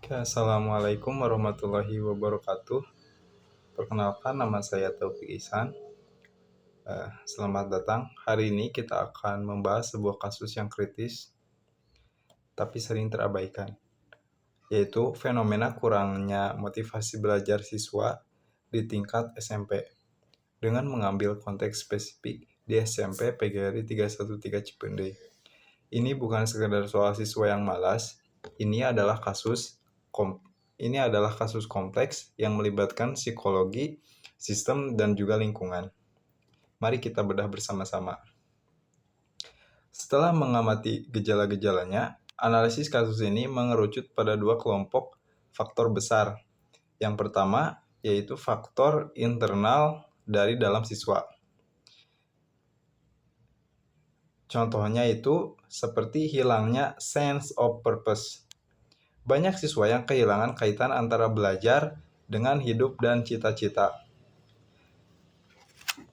Oke, Assalamualaikum warahmatullahi wabarakatuh. Perkenalkan, nama saya Taufik Ihsan. Selamat datang. Hari ini kita akan membahas sebuah kasus yang kritis, tapi sering terabaikan, yaitu fenomena kurangnya motivasi belajar siswa di tingkat SMP. Dengan mengambil konteks spesifik di SMP PGRI 313 Cipendei. Ini bukan sekedar soal siswa yang malas, ini adalah kasus kompleks yang melibatkan psikologi, sistem, dan juga lingkungan. Mari kita bedah bersama-sama. Setelah mengamati gejala-gejalanya, analisis kasus ini mengerucut pada dua kelompok faktor besar. Yang pertama yaitu faktor internal dari dalam siswa. Contohnya itu seperti hilangnya sense of purpose. Banyak siswa yang kehilangan kaitan antara belajar dengan hidup dan cita-cita.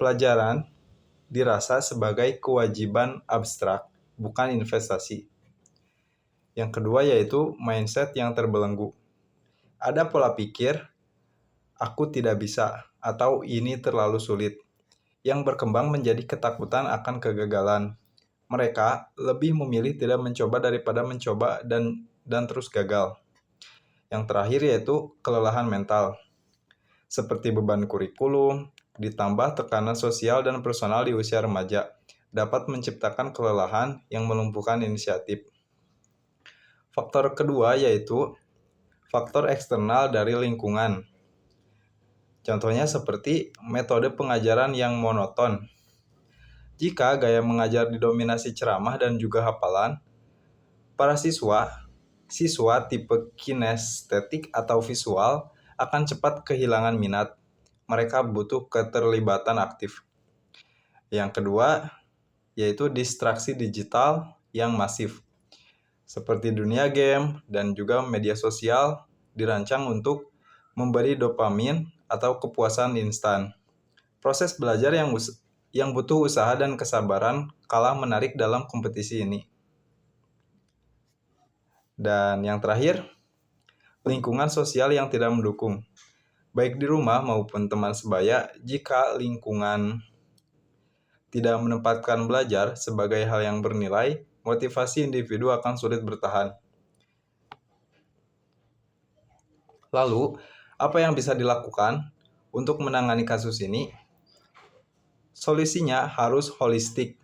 Pelajaran dirasa sebagai kewajiban abstrak, bukan investasi. Yang kedua yaitu mindset yang terbelenggu. Ada pola pikir, aku tidak bisa, atau ini terlalu sulit, yang berkembang menjadi ketakutan akan kegagalan. Mereka lebih memilih tidak mencoba daripada mencoba dan terus gagal. Yang terakhir yaitu kelelahan mental, seperti beban kurikulum, ditambah tekanan sosial dan personal di usia remaja, dapat menciptakan kelelahan yang melumpuhkan inisiatif. Faktor kedua yaitu faktor eksternal dari lingkungan. Contohnya seperti metode pengajaran yang monoton. Jika gaya mengajar didominasi ceramah dan juga hafalan, para siswa tipe kinestetik atau visual akan cepat kehilangan minat. Mereka butuh keterlibatan aktif. Yang kedua, yaitu distraksi digital yang masif. Seperti dunia game dan juga media sosial dirancang untuk memberi dopamin atau kepuasan instan. Proses belajar yang butuh usaha dan kesabaran kalah menarik dalam kompetisi ini. Dan yang terakhir, lingkungan sosial yang tidak mendukung. Baik di rumah maupun teman sebaya, jika lingkungan tidak menempatkan belajar sebagai hal yang bernilai, motivasi individu akan sulit bertahan. Lalu, apa yang bisa dilakukan untuk menangani kasus ini? Solusinya harus holistik,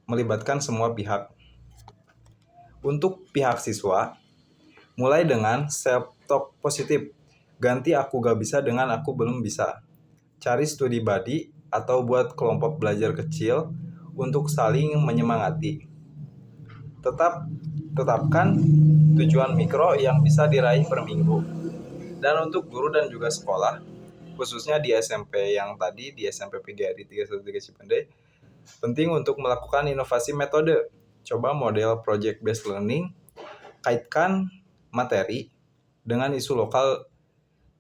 melibatkan semua pihak. Untuk pihak siswa, mulai dengan self-talk positif. Ganti aku gak bisa dengan aku belum bisa. Cari studi buddy atau buat kelompok belajar kecil untuk saling menyemangati. Tetapkan tujuan mikro yang bisa diraih per minggu. Dan untuk guru dan juga sekolah, khususnya di SMP yang tadi, di SMP PGRI 313 Cipendei, penting untuk melakukan inovasi metode. Coba model project based learning, kaitkan materi dengan isu lokal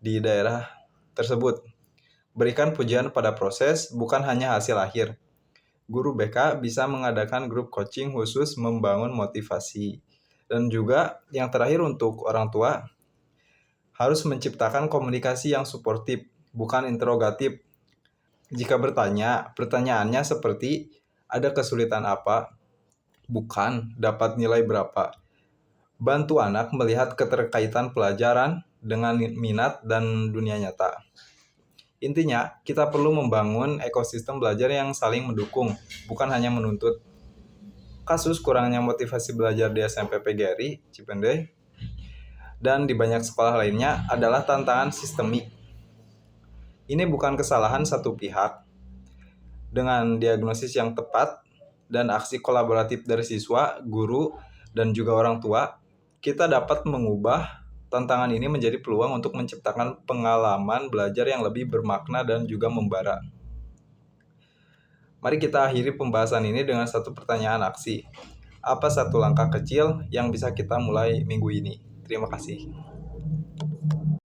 di daerah tersebut. Berikan pujian pada proses, bukan hanya hasil akhir. Guru BK bisa mengadakan grup coaching khusus membangun motivasi. Dan juga yang terakhir untuk orang tua, harus menciptakan komunikasi yang suportif, bukan interogatif. Jika bertanya, pertanyaannya seperti, ada kesulitan apa? Bukan, dapat nilai berapa? Bantu anak melihat keterkaitan pelajaran dengan minat dan dunia nyata. Intinya, kita perlu membangun ekosistem belajar yang saling mendukung, bukan hanya menuntut. Kasus kurangnya motivasi belajar di SMP PGRI Cipendei dan di banyak sekolah lainnya adalah tantangan sistemik. Ini bukan kesalahan satu pihak. Dengan diagnosis yang tepat dan aksi kolaboratif dari siswa, guru, dan juga orang tua, kita dapat mengubah tantangan ini menjadi peluang untuk menciptakan pengalaman belajar yang lebih bermakna dan juga membara. Mari kita akhiri pembahasan ini dengan satu pertanyaan aksi. Apa satu langkah kecil yang bisa kita mulai minggu ini? Terima kasih.